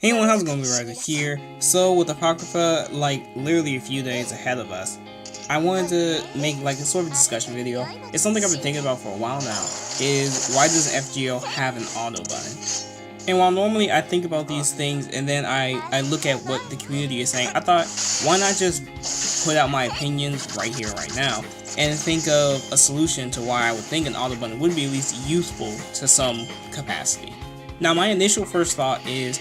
Hey everyone, how's it going? Right here. So with Apocrypha, like literally a few days ahead of us, I wanted to make like a sort of discussion video. It's something I've been thinking about for a while now, is why does FGO have an auto button? And while normally I think about these things and then I look at what the community is saying, I thought, why not just put out my opinions right here, right now, and think of a solution to why I would think an auto button would be at least useful to some capacity. Now my initial first thought is,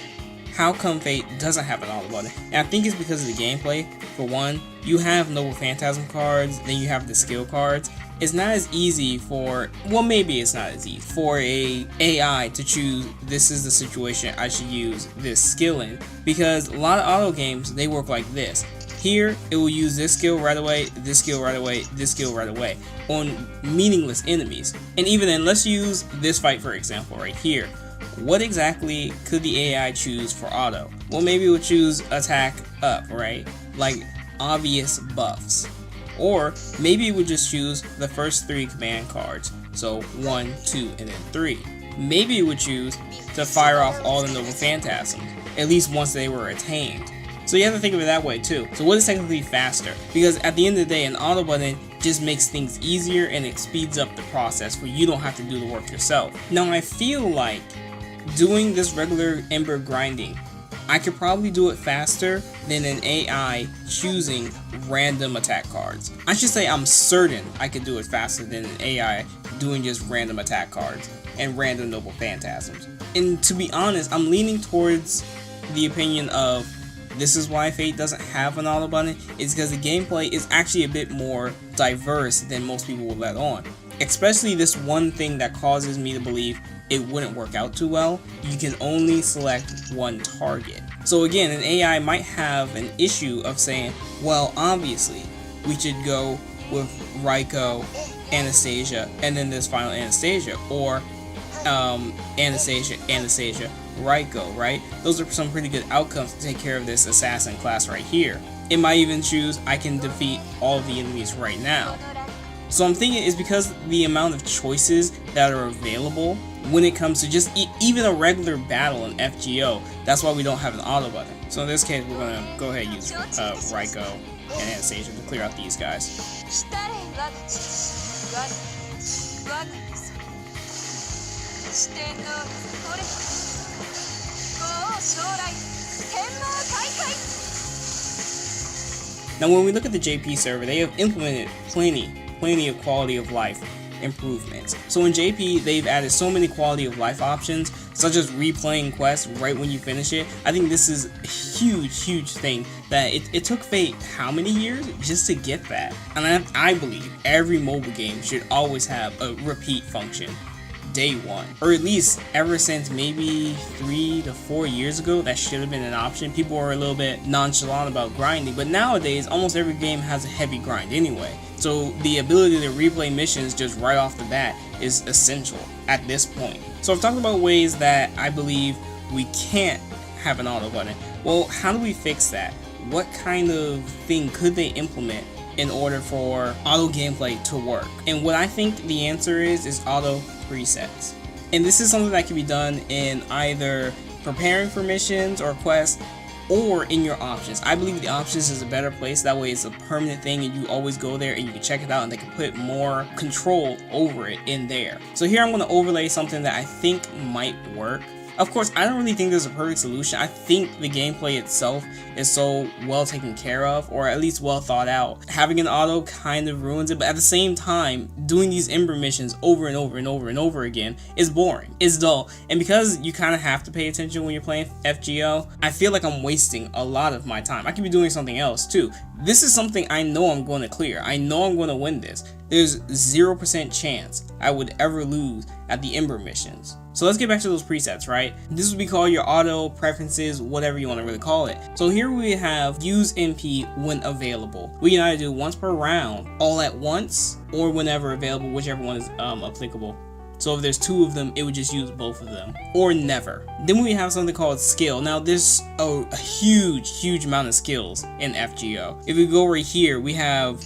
how come Fate doesn't have an auto button? And I think it's because of the gameplay. For one, you have Noble Phantasm cards, then you have the skill cards. It's not as easy for, well maybe it's not as easy, for a AI to choose this is the situation I should use this skill in. Because a lot of auto games, they work like this. Here, it will use this skill right away, this skill right away, this skill right away, on meaningless enemies. And even then, let's use this fight for example right here. What exactly could the AI choose for auto? Well, maybe it would choose attack up, right? Like obvious buffs. Or maybe it would just choose the first 3 command cards. So 1, 2, and then 3. Maybe it would choose to fire off all the Noble Phantasms, at least once they were attained. So you have to think of it that way too. So what is technically faster? Because at the end of the day, an auto button just makes things easier and it speeds up the process where you don't have to do the work yourself. Now I feel like doing this regular Ember grinding, I could probably do it faster than an AI choosing random attack cards. I should say I'm certain I could do it faster than an AI doing just random attack cards and random Noble Phantasms. And to be honest, I'm leaning towards the opinion of this is why Fate doesn't have an auto button, is because the gameplay is actually a bit more diverse than most people will let on. Especially this one thing that causes me to believe it wouldn't work out too well. You can only select one target. So again, an AI might have an issue of saying, well, obviously, we should go with Raiko, Anastasia, and then this final Anastasia, or Anastasia, Raiko, right? Those are some pretty good outcomes to take care of this assassin class right here. It might even choose, I can defeat all of the enemies right now. So I'm thinking it's because the amount of choices that are available when it comes to just even a regular battle in FGO, that's why we don't have an auto button. So in this case, we're going to go ahead and use Raiko and Anastasia to clear out these guys. Now when we look at the JP server, they have implemented plenty of quality of life improvements. So in JP, they've added so many quality of life options, such as replaying quests right when you finish it. I think this is a huge thing that it took Fate how many years just to get that. And I believe every mobile game should always have a repeat function day one, or at least ever since maybe 3 to 4 years ago. That should have been an option. People were a little bit nonchalant about grinding, but nowadays almost every game has a heavy grind anyway. So the ability to replay missions just right off the bat is essential at this point. So I've talked about ways that I believe we can't have an auto button. Well, how do we fix that? What kind of thing could they implement in order for auto gameplay to work? And what I think the answer is auto presets. And this is something that can be done in either preparing for missions or quests, or in your options. I believe the options is a better place. That way it's a permanent thing and you always go there and you can check it out, and they can put more control over it in there. So here I'm going to overlay something that I think might work. Of course, I don't really think there's a perfect solution. I think the gameplay itself is so well taken care of, or at least well thought out. Having an auto kind of ruins it, but at the same time, doing these Ember missions over and over again is boring. It's dull. And because you kind of have to pay attention when you're playing FGO, I feel like I'm wasting a lot of my time. I could be doing something else too. This is something I know I'm going to clear. I know I'm going to win this. There's 0% chance I would ever lose at the Ember missions. So let's get back to those presets, right? This would be called your auto preferences, whatever you want to really call it. So here we have use MP when available. We can either do once per round, all at once, or whenever available, whichever one is applicable. So if there's 2 of them, it would just use both of them, or never. Then we have something called skill. Now there's a huge amount of skills in FGO. If we go right here, we have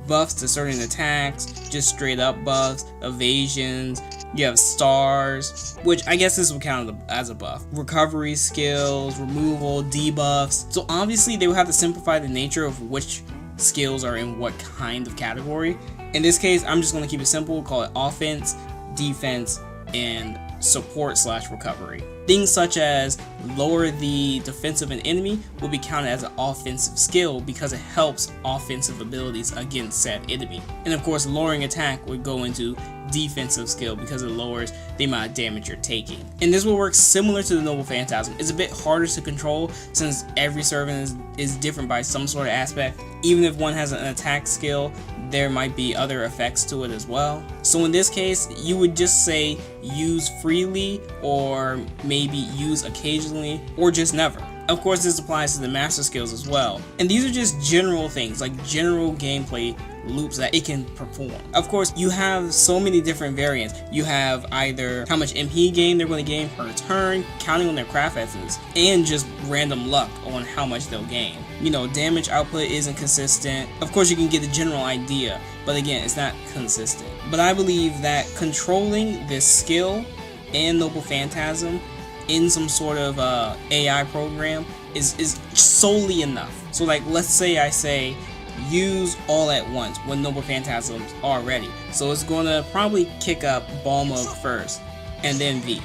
buffs to certain attacks, just straight up buffs, evasions, You have stars, which I guess this would count as a buff. Recovery skills, removal, debuffs. So obviously they would have to simplify the nature of which skills are in what kind of category. In this case, I'm just going to keep it simple, call it offense, defense, and support/recovery. Things such as lower the defense of an enemy will be counted as an offensive skill because it helps offensive abilities against said enemy. And of course, lowering attack would go into defensive skill because it lowers the amount of damage you're taking. And this will work similar to the Noble Phantasm. It's a bit harder to control since every servant is different by some sort of aspect. Even if one has an attack skill, there might be other effects to it as well. So in this case, you would just say use freely, or maybe use occasionally, or just never. Of course, this applies to the master skills as well. And these are just general things, like general gameplay loops that it can perform. Of course, you have so many different variants. You have either how much MP gain they're going to gain per turn, counting on their craft essence, and just random luck on how much they'll gain. You know, damage output isn't consistent. Of course, you can get a general idea, but again, it's not consistent. But I believe that controlling this skill and Noble Phantasm in some sort of AI program is solely enough. So like, let's say I say use all at once when Noble Phantasms are ready. So it's going to probably kick up Balmug first and then V.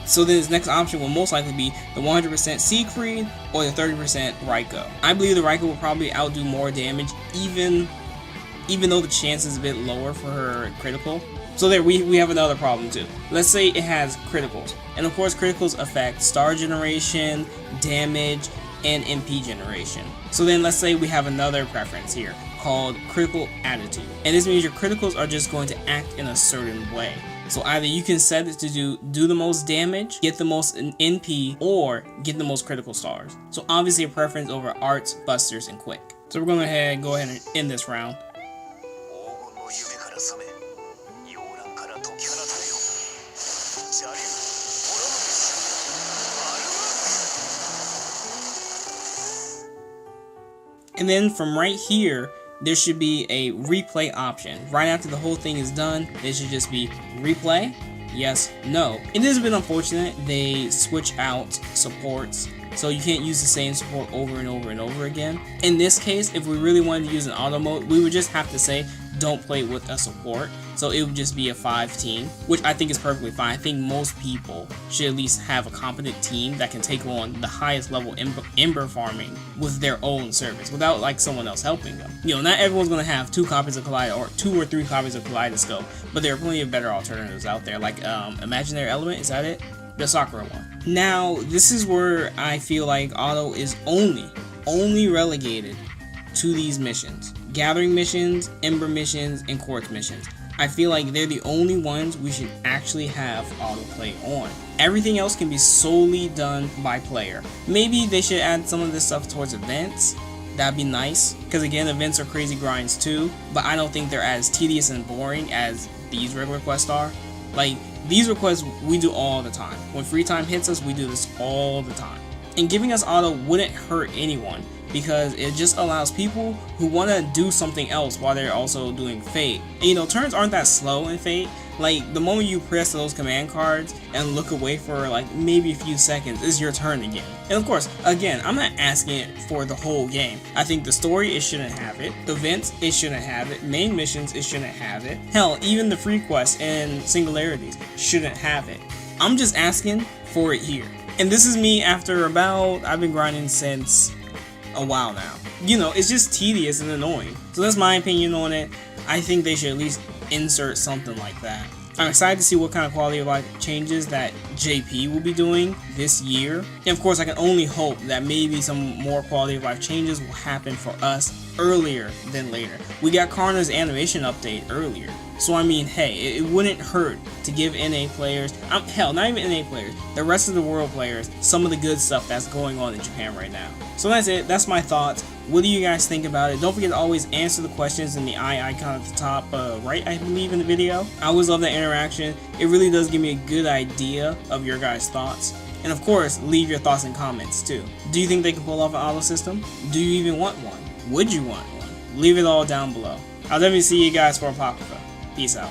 So then his next option will most likely be the 100% Siegfried or the 30% Raikou. I believe the Raikou will probably outdo more damage even though the chance is a bit lower for her critical. So there we have another problem too. Let's say it has criticals. And of course criticals affect star generation, damage, and MP generation. So then let's say we have another preference here called critical attitude. And this means your criticals are just going to act in a certain way. So either you can set it to do the most damage, get the most NP, or get the most critical stars. So obviously a preference over arts, busters, and quick. So we're going to go ahead and end this round. And then from right here, there should be a replay option. Right after the whole thing is done, there should just be replay, yes, no. It is a bit unfortunate they switch out supports, so you can't use the same support over and over and over again. In this case, if we really wanted to use an auto mode, we would just have to say don't play with a support. So it would just be a 5 team, which I think is perfectly fine. I think most people should at least have a competent team that can take on the highest level ember farming with their own service without like someone else helping them. You know, not everyone's going to have 2 copies of Kaleido or 2 or 3 copies of Kaleidoscope, but there are plenty of better alternatives out there, like Imaginary Element, is that it? The Sakura one. Now, this is where I feel like auto is only relegated to these missions. Gathering missions, Ember missions, and Quartz missions. I feel like they're the only ones we should actually have autoplay on. Everything else can be solely done by player. Maybe they should add some of this stuff towards events. That'd be nice, because again, events are crazy grinds too, but I don't think they're as tedious and boring as these regular quests are. Like, these requests we do all the time. When free time hits us, we do this all the time. And giving us auto wouldn't hurt anyone, because it just allows people who want to do something else while they're also doing Fate. And you know, turns aren't that slow in Fate. Like, the moment you press those command cards and look away for like maybe a few seconds, it's your turn again. And of course, again, I'm not asking it for the whole game. I think the story, it shouldn't have it. Events, it shouldn't have it. Main missions, it shouldn't have it. Hell, even the free quests and singularities shouldn't have it. I'm just asking for it here. And this is me after I've been grinding since a while now. You know, it's just tedious and annoying. So that's my opinion on it. I think they should at least insert something like that. I'm excited to see what kind of quality of life changes that JP will be doing this year. And of course, I can only hope that maybe some more quality of life changes will happen for us earlier than later. We got Karna's animation update earlier. So I mean, hey, it wouldn't hurt to give NA players, hell, not even NA players, the rest of the world players, some of the good stuff that's going on in Japan right now. So that's it, that's my thoughts. What do you guys think about it? Don't forget to always answer the questions in the eye icon at the top right, I believe, in the video. I always love the interaction. It really does give me a good idea of your guys' thoughts. And of course, leave your thoughts in comments too. Do you think they can pull off an auto system? Do you even want one? Would you want one? Leave it all down below. I'll definitely see you guys for Apocrypha. Peace out.